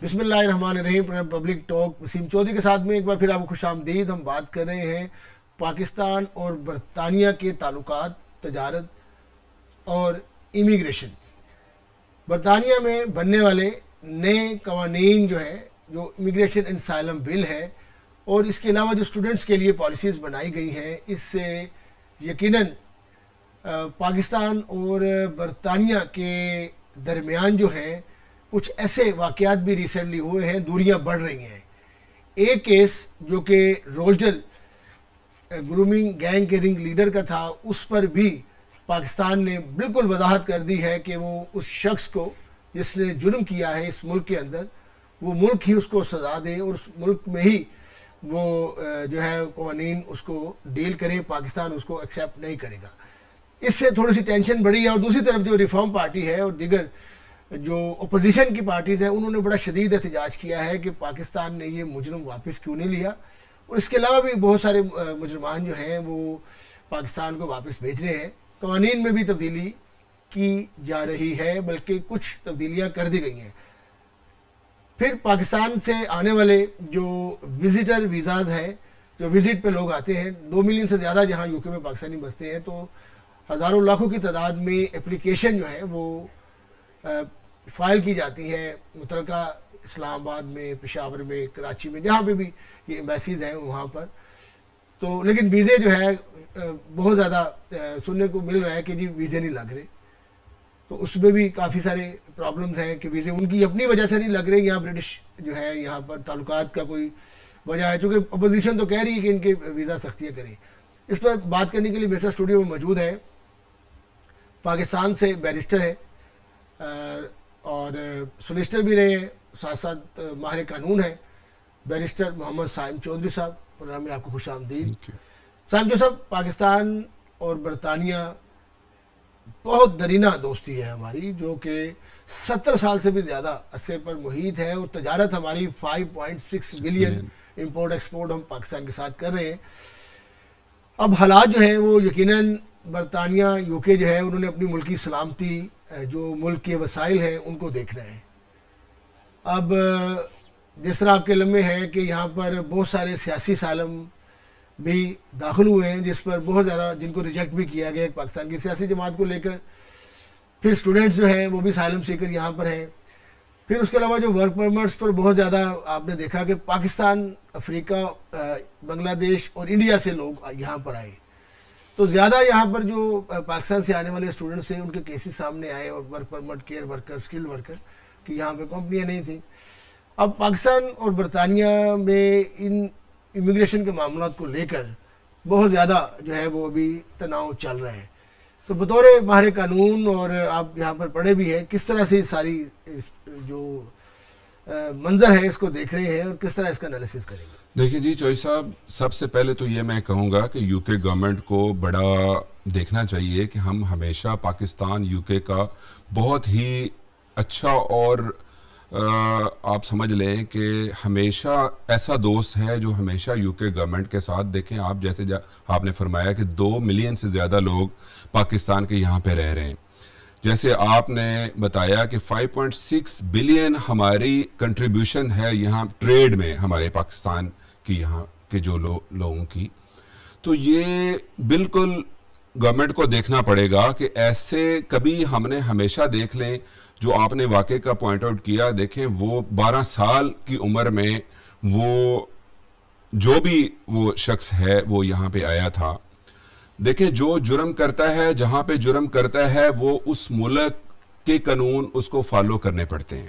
بسم اللہ الرحمن الرحیم. پبلک ٹاک وسیم چودھری کے ساتھ میں ایک بار پھر آپ کو خوش آمدید. ہم بات کر رہے ہیں پاکستان اور برطانیہ کے تعلقات، تجارت اور امیگریشن. برطانیہ میں بننے والے نئے قوانین جو ہے، جو امیگریشن اینڈ اسائلم بل ہے، اور اس کے علاوہ جو اسٹوڈنٹس کے لیے پالیسیز بنائی گئی ہیں، اس سے یقیناً پاکستان اور برطانیہ کے درمیان جو ہیں کچھ ایسے واقعات بھی ریسنٹلی ہوئے ہیں، دوریاں بڑھ رہی ہیں. ایک کیس جو کہ روزڈل گرومنگ گینگ کے رنگ لیڈر کا تھا، اس پر بھی پاکستان نے بالکل وضاحت کر دی ہے کہ وہ اس شخص کو جس نے جرم کیا ہے اس ملک کے اندر، وہ ملک ہی اس کو سزا دے اور اس ملک میں ہی وہ جو ہے قوانین اس کو ڈیل کریں. پاکستان اس کو ایکسیپٹ نہیں کرے گا. اس سے تھوڑی سی ٹینشن بڑھی ہے. اور دوسری طرف جو ریفارم پارٹی ہے اور دیگر جو اپوزیشن کی پارٹیز ہیں، انہوں نے بڑا شدید احتجاج کیا ہے کہ پاکستان نے یہ مجرم واپس کیوں نہیں لیا. اور اس کے علاوہ بھی بہت سارے مجرمان جو ہیں وہ پاکستان کو واپس بھیج رہے ہیں. قوانین میں بھی تبدیلی کی جا رہی ہے، بلکہ کچھ تبدیلیاں کر دی گئی ہیں. پھر پاکستان سے آنے والے جو وزٹر ویزاز ہیں، جو وزٹ پہ لوگ آتے ہیں، 2 ملین سے زیادہ جہاں یو کے میں پاکستانی بستے ہیں، تو ہزاروں لاکھوں کی تعداد میں اپلیکیشن جو ہے وہ فائل کی جاتی ہیں متعلقہ اسلام آباد میں، پشاور میں، کراچی میں، جہاں پہ بھی یہ ایمبیسیز ہیں وہاں پر. تو لیکن ویزے جو ہے بہت زیادہ سننے کو مل رہا ہے کہ جی ویزے نہیں لگ رہے. تو اس میں بھی کافی سارے پرابلمز ہیں کہ ویزے ان کی اپنی وجہ سے نہیں لگ رہے. یہاں برٹش جو ہے یہاں پر تعلقات کا کوئی وجہ ہے، چونکہ اپوزیشن تو کہہ رہی ہے کہ ان کے ویزا سختیاں کریں. اس پر بات کرنے کے لیے میرے ساتھ اسٹوڈیو میں موجود ہیں پاکستان سے بیرسٹر ہے اور سولیسٹر بھی رہے ہیں، ساتھ ساتھ ماہر قانون ہے، بیرسٹر محمد سائم چودھری صاحب. پروگرام میں آپ کو خوش آمدید. سائم چودھری صاحب، پاکستان اور برطانیہ بہت درینہ دوستی ہے ہماری، جو کہ 70 سال سے بھی زیادہ عرصے پر محیط ہے، اور تجارت ہماری 5.6 بلین امپورٹ ایکسپورٹ ہم پاکستان کے ساتھ کر رہے ہیں. اب حالات جو ہیں وہ یقیناً برطانیہ، یو کے جو ہے انہوں نے اپنی ملکی سلامتی، جو ملک کے وسائل ہیں ان کو دیکھنا ہے. اب جس طرح آپ کے لمحے ہیں کہ یہاں پر بہت سارے سیاسی سالم بھی داخل ہوئے ہیں، جس پر بہت زیادہ جن کو ریجیکٹ بھی کیا گیا پاکستان کی سیاسی جماعت کو لے کر. پھر اسٹوڈنٹس جو ہیں وہ بھی سالم سیکر یہاں پر ہیں. پھر اس کے علاوہ جو ورک پرمٹس پر بہت زیادہ آپ نے دیکھا کہ پاکستان، افریقہ، بنگلہ دیش اور انڈیا سے لوگ یہاں پر آئے. تو زیادہ یہاں پر جو پاکستان سے آنے والے اسٹوڈنٹس ہیں ان کے کیسز سامنے آئے، اور work permit, care worker, skill worker, کہ یہاں پہ کمپنیاں نہیں تھیں. اب پاکستان اور برطانیہ میں ان امیگریشن کے معاملات کو لے کر بہت زیادہ جو ہے وہ ابھی تناؤ چل رہا ہے. تو بطور ماہر قانون، اور آپ یہاں پر پڑھے بھی ہیں، کس طرح سے ساری جو منظر ہے اس کو دیکھ رہے ہیں اور کس طرح اس کا انالیسس کریں گے؟ دیکھیں جی چوئی صاحب، سب سے پہلے تو یہ میں کہوں گا کہ یو کے گورنمنٹ کو بڑا دیکھنا چاہیے کہ ہم ہمیشہ پاکستان یو کے کا بہت ہی اچھا، اور آپ سمجھ لیں کہ ہمیشہ ایسا دوست ہے جو ہمیشہ یو کے گورنمنٹ کے ساتھ. دیکھیں آپ جیسے آپ نے فرمایا کہ 2 ملین سے زیادہ لوگ پاکستان کے یہاں پہ رہ رہے ہیں. جیسے آپ نے بتایا کہ 5.6 بلین ہماری کنٹریبیوشن ہے یہاں ٹریڈ میں، ہمارے پاکستان کی یہاں کے جو لوگوں کی. تو یہ بالکل گورنمنٹ کو دیکھنا پڑے گا کہ ایسے کبھی ہم نے ہمیشہ دیکھ لیں. جو آپ نے واقعے کا پوائنٹ آؤٹ کیا، دیکھیں وہ 12 سال کی عمر میں وہ جو بھی وہ شخص ہے وہ یہاں پہ آیا تھا. دیکھیں جو جرم کرتا ہے، جہاں پہ جرم کرتا ہے، وہ اس ملک کے قانون اس کو فالو کرنے پڑتے ہیں.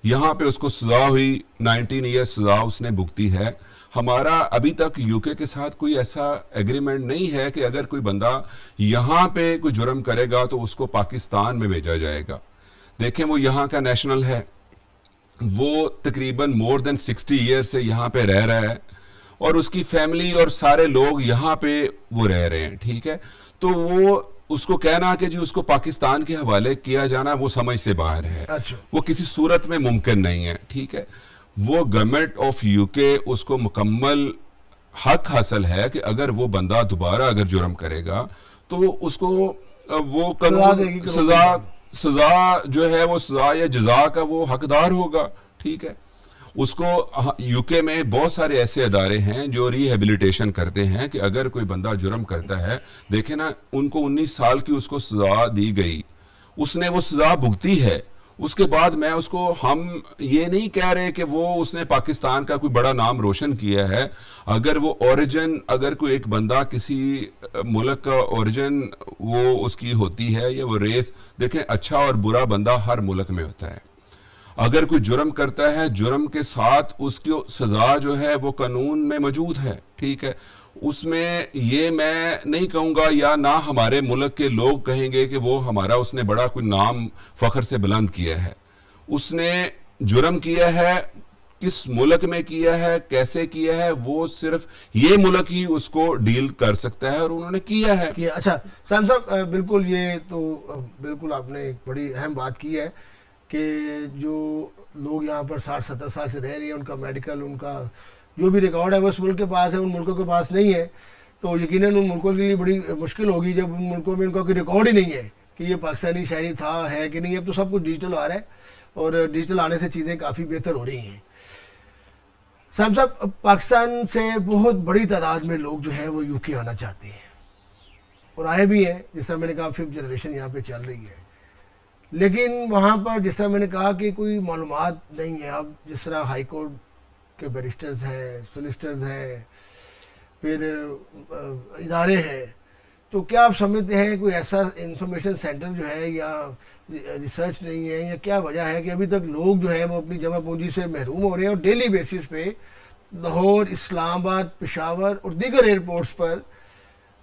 یہاں پہ اس کو سزا ہوئی، 19 ایئر سزا اس نے بھگتی ہے. ہمارا ابھی تک یو کے ساتھ کوئی ایسا ایگریمنٹ نہیں ہے کہ اگر کوئی بندہ یہاں پہ کوئی جرم کرے گا تو اس کو پاکستان میں بھیجا جائے گا. دیکھیں وہ یہاں کا نیشنل ہے، وہ تقریباً مور دین 60 ایئر سے یہاں پہ رہ رہا ہے، اور اس کی فیملی اور سارے لوگ یہاں پہ وہ رہ رہے ہیں. ٹھیک ہے، تو وہ اس کو کہنا کہ جی اس کو پاکستان کے حوالے کیا جانا وہ سمجھ سے باہر ہے. وہ کسی صورت میں ممکن نہیں ہے. ٹھیک ہے، وہ گورنمنٹ آف یو کے اس کو مکمل حق حاصل ہے کہ اگر وہ بندہ دوبارہ اگر جرم کرے گا تو اس کو وہ قانون سزا جو ہے وہ سزا یا جزا کا وہ حقدار ہوگا. ٹھیک ہے، اس کو یو کے میں بہت سارے ایسے ادارے ہیں جو ریہیبلیٹیشن کرتے ہیں کہ اگر کوئی بندہ جرم کرتا ہے, دیکھیں نا ان کو 19 سال کی اس کو سزا دی گئی, اس نے وہ سزا بھگتی ہے, اس کے بعد میں اس کو, ہم یہ نہیں کہہ رہے کہ وہ اس نے پاکستان کا کوئی بڑا نام روشن کیا ہے. اگر وہ اوریجن, اگر کوئی ایک بندہ کسی ملک کا اوریجن وہ اس کی ہوتی ہے یا وہ ریس, دیکھیں اچھا اور برا بندہ ہر ملک میں ہوتا ہے. اگر کوئی جرم کرتا ہے, جرم کے ساتھ اس کی سزا جو ہے وہ قانون میں موجود ہے, ٹھیک ہے. اس میں یہ میں نہیں کہوں گا, یا نہ ہمارے ملک کے لوگ کہیں گے کہ وہ ہمارا, اس نے بڑا کوئی نام فخر سے بلند کیا ہے. اس نے جرم کیا ہے, کس ملک میں کیا ہے, کیسے کیا ہے, وہ صرف یہ ملک ہی اس کو ڈیل کر سکتا ہے, اور انہوں نے کیا ہے. اچھا سام صاحب, بالکل یہ تو بالکل آپ نے ایک بڑی اہم بات کی ہے کہ جو لوگ یہاں پر 60-70 سال سے رہ رہے ہیں, ان کا میڈیکل, ان کا جو بھی ریکارڈ ہے وہ اس ملک کے پاس ہے, ان ملکوں کے پاس نہیں ہے. تو یقیناً ان ملکوں کے لیے بڑی مشکل ہوگی جب ان ملکوں میں ان کا کوئی ریکارڈ ہی نہیں ہے کہ یہ پاکستانی شہری تھا, ہے کہ نہیں. اب تو سب کچھ ڈیجیٹل آ رہا ہے, اور ڈیجیٹل آنے سے چیزیں کافی بہتر ہو رہی ہیں. سام صاحب, پاکستان سے بہت بڑی تعداد میں لوگ جو ہیں وہ یو کے آنا چاہتے ہیں, اور آئے بھی ہیں. جس طرح میں نے کہا 5th جنریشن یہاں پہ چل رہی ہے, لیکن وہاں پر جس طرح میں نے کہا کہ کوئی معلومات نہیں ہے. اب جس طرح ہائی کورٹ کے بیرسٹرز ہیں, سولسٹرز ہیں, پھر ادارے ہیں, تو کیا آپ سمجھتے ہیں کوئی ایسا انفارمیشن سینٹر جو ہے یا ریسرچ نہیں ہے, یا کیا وجہ ہے کہ ابھی تک لوگ جو ہیں وہ اپنی جمع پونجی سے محروم ہو رہے ہیں, اور ڈیلی بیسس پہ لاہور, اسلام آباد, پشاور اور دیگر ایئرپورٹس پر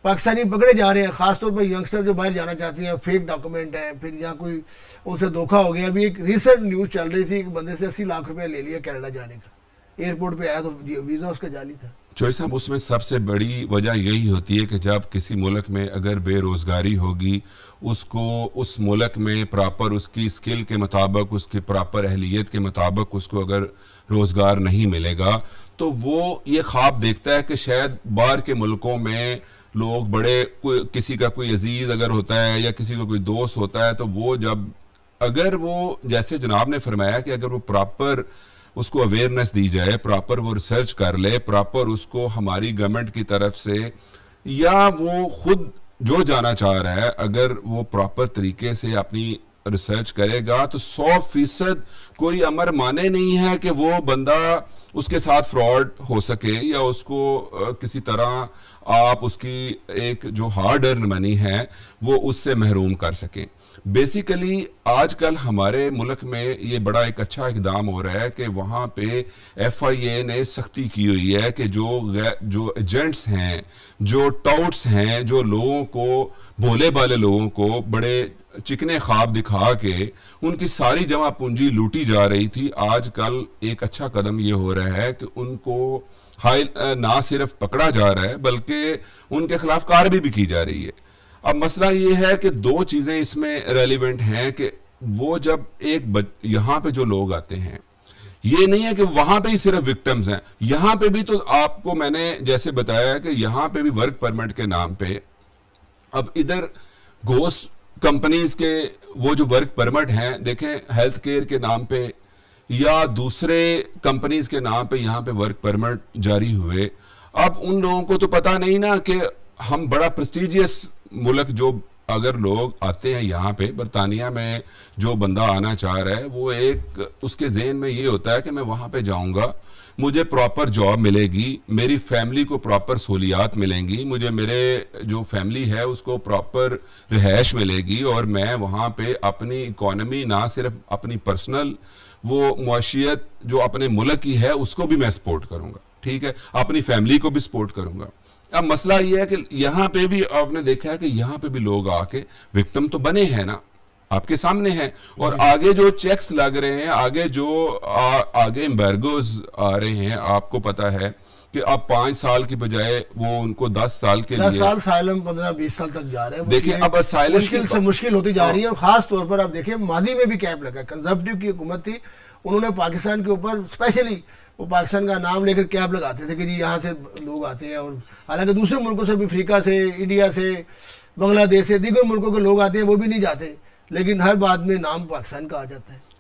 پاکستانی پکڑے جا رہے ہیں, خاص طور پر ینگسٹر جو باہر جانا چاہتے ہیں, فیک ڈاکومنٹ ہیں, پھر یا کوئی ان سے دھوکہ ہو گیا. ابھی ایک ریسنٹ نیوز چل رہی تھی کہ بندے سے 80 لاکھ روپے لے لیا کینیڈا جانے کا, ایئرپورٹ پہ آیا تو ویزا اس کا جعلی تھا. چوہے صاحب, اس میں سب سے بڑی وجہ یہی ہوتی ہے کہ جب کسی ملک میں اگر بے روزگاری ہوگی, اس کو اس ملک میں پراپر اس کی اسکل کے مطابق, اس کی پراپر اہلیت کے مطابق اس کو اگر روزگار نہیں ملے گا, تو وہ یہ خواب دیکھتا ہے کہ شاید باہر کے ملکوں میں لوگ بڑے, کسی کا کوئی عزیز اگر ہوتا ہے یا کسی کا کوئی دوست ہوتا ہے, تو وہ جب, اگر وہ جیسے جناب نے فرمایا کہ اگر وہ پراپر اس کو اویئرنیس دی جائے, پراپر وہ ریسرچ کر لے, پراپر اس کو ہماری گورنمنٹ کی طرف سے, یا وہ خود جو جانا چاہ رہا ہے اگر وہ پراپر طریقے سے اپنی ریسرچ کرے گا, تو 100% کوئی امر مانے نہیں ہے کہ وہ بندہ, اس کے ساتھ فراڈ ہو سکے, یا اس کو کسی طرح آپ اس کی ایک جو ہارڈ ارن منی ہے وہ اس سے محروم کر سکیں. بیسیکلی آج کل ہمارے ملک میں یہ بڑا ایک اچھا اقدام ہو رہا ہے کہ وہاں پہ ایف آئی اے نے سختی کی ہوئی ہے کہ جو ایجنٹس ہیں, جو ٹاؤٹس ہیں, جو لوگوں کو, بھولے بالے لوگوں کو بڑے چکنے خواب دکھا کے ان کی ساری جمع پونجی لوٹی جا رہی تھی, آج کل ایک اچھا قدم یہ ہو رہا ہے کہ ان کو نہ صرف پکڑا جا رہا ہے بلکہ ان کے خلاف کارروائی بھی کی جا رہی ہے. اب مسئلہ یہ ہے کہ 2 چیزیں اس میں ریلیونٹ ہیں کہ وہ جب ایک یہاں پہ جو لوگ آتے ہیں, یہ نہیں ہے کہ وہاں پہ ہی صرف وکٹمز ہیں, یہاں پہ بھی تو آپ کو میں نے جیسے بتایا کہ یہاں پہ بھی ورک پرمٹ کے نام پہ, اب ادھر گھوسٹ کمپنیز کے وہ جو ورک پرمٹ ہیں, دیکھیں ہیلتھ کیئر کے نام پہ یا دوسرے کمپنیز کے نام پہ یہاں پہ ورک پرمٹ جاری ہوئے. اب ان لوگوں کو تو پتہ نہیں نا کہ ہم بڑا پریسٹیجیس ملک, جو اگر لوگ آتے ہیں یہاں پہ برطانیہ میں, جو بندہ آنا چاہ رہا ہے وہ ایک اس کے ذہن میں یہ ہوتا ہے کہ میں وہاں پہ جاؤں گا, مجھے پراپر جاب ملے گی, میری فیملی کو پراپر سہولیات ملیں گی, مجھے میرے جو فیملی ہے اس کو پراپر رہائش ملے گی, اور میں وہاں پہ اپنی اکانومی, نہ صرف اپنی پرسنل وہ معاشیت جو اپنے ملک کی ہے اس کو بھی میں سپورٹ کروں گا, ٹھیک ہے, اپنی فیملی کو بھی سپورٹ کروں گا. اب مسئلہ یہ ہے کہ یہاں پہ بھی آپ نے دیکھا ہے کہ یہاں پہ بھی لوگ آ کے وکٹم تو بنے ہیں نا, آپ کے سامنے ہیں, اور آگے جو چیکس لگ رہے ہیں, آگے جو آگے امبارگوز آ رہے ہیں, آپ کو پتا ہے کہ اب 5 سال کی بجائے وہ ان کو 10 سال کے لیے 10 سال سائلم 15-20 سال تک جا رہے ہیں. دیکھیں اب اسائلم مشکل سے مشکل ہوتی جا رہی ہے, اور خاص طور پر آپ دیکھیں ماضی میں بھی کیپ لگا, کنزرویٹو کی حکومت تھی, انہوں نے پاکستان کے اوپر اسپیشلی وہ پاکستان کا نام لے کر کیپ لگاتے تھے کہ جی یہاں سے لوگ آتے ہیں, اور حالانکہ دوسرے ملکوں سے بھی, افریقہ سے, انڈیا سے, بنگلہ دیش سے, دیگر ملکوں کے لوگ آتے ہیں, وہ بھی نہیں جاتے, لیکن ہر بات میں نام پاکستان کا آ جاتا ہے.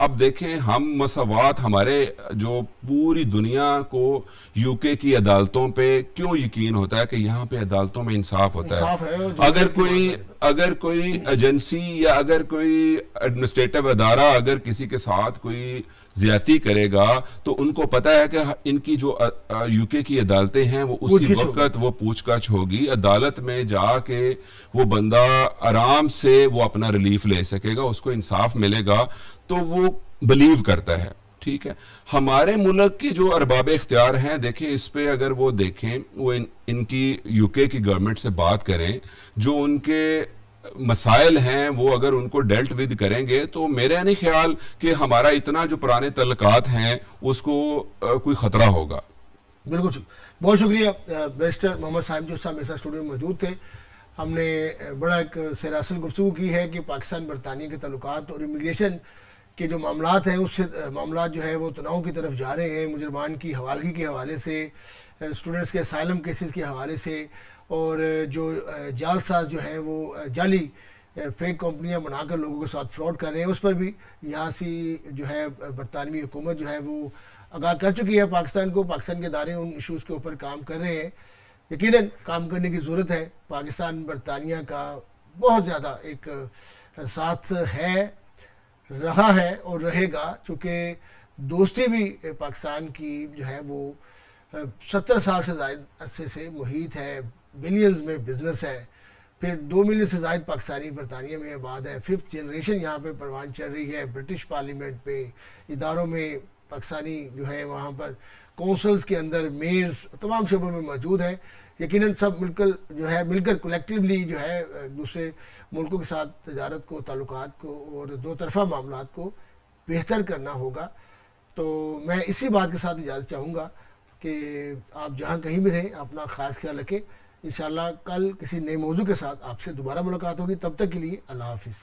اب دیکھیں ہم مساوات ہمارے جو پوری دنیا کو یو کے کی عدالتوں پہ کیوں یقین ہوتا ہے کہ یہاں پہ عدالتوں میں انصاف ہوتا انصاف ہے، ہے. جو اگر کوئی ایجنسی یا اگر کوئی ایڈمنسٹریٹو ادارہ اگر کسی کے ساتھ کوئی زیادتی کرے گا تو ان کو پتا ہے کہ ان کی جو یو کے کی عدالتیں ہیں وہ اسی وقت وہ پوچھ گچھ ہوگی. عدالت میں جا کے وہ بندہ آرام سے وہ اپنا ریلیف لے سکے گا, اس کو انصاف ملے گا تو وہ بلیو کرتا ہے. ٹھیک ہے, ہمارے ملک کے جو ارباب اختیار ہیں دیکھیں اس پہ اگر وہ دیکھیں وہ ان کی یو کے کی گورنمنٹ سے بات کریں, جو ان کے مسائل ہیں وہ اگر ان کو ڈیلٹ ود کریں گے تو میرا نہیں خیال کہ ہمارا اتنا جو پرانے تعلقات ہیں اس کو کوئی خطرہ ہوگا. بالکل بہت شکریہ بیرسٹر محمد صاحب جو صاحب میرے ساتھ اسٹوڈیو میں موجود تھے. ہم نے بڑا ایک سراسل گفتگو کی ہے کہ پاکستان برطانیہ کے تعلقات اور امیگریشن کے جو معاملات ہیں اس سے معاملات جو ہے وہ تناؤ کی طرف جا رہے ہیں, مجرمان کی حوالگی کے حوالے سے, اسٹوڈنٹس کے اسائلم کیسز کے حوالے سے, اور جو جال ساز جو ہیں وہ جعلی فیک کمپنیاں بنا کر لوگوں کے ساتھ فراڈ کر رہے ہیں, اس پر بھی یہاں سے جو ہے برطانوی حکومت جو ہے وہ آگاہ کر چکی ہے پاکستان کو. پاکستان کے ادارے ان ایشوز کے اوپر کام کر رہے ہیں. یقیناً کام کرنے کی ضرورت ہے. پاکستان برطانیہ کا بہت زیادہ ایک ساتھ ہے, رہا ہے اور رہے گا, چونکہ دوستی بھی پاکستان کی جو ہے وہ 70 سال سے زائد عرصے سے محیط ہے, بلینز میں بزنس ہے, پھر 2 ملین سے زائد پاکستانی برطانیہ میں آباد ہے, 5th جنریشن یہاں پہ پروان چل رہی ہے. برٹش پارلیمنٹ پہ اداروں میں پاکستانی جو ہے وہاں پر کونسلز کے اندر میئرز تمام شعبوں میں موجود ہیں. یقیناً سب مل کر کولیکٹیولی جو ہے دوسرے ملکوں کے ساتھ تجارت کو, تعلقات کو اور دو طرفہ معاملات کو بہتر کرنا ہوگا. تو میں اسی بات کے ساتھ اجازت چاہوں گا کہ آپ جہاں کہیں بھی رہیں اپنا خاص خیال رکھیں. انشاءاللہ کل کسی نئے موضوع کے ساتھ آپ سے دوبارہ ملاقات ہوگی. تب تک کے لیے اللہ حافظ.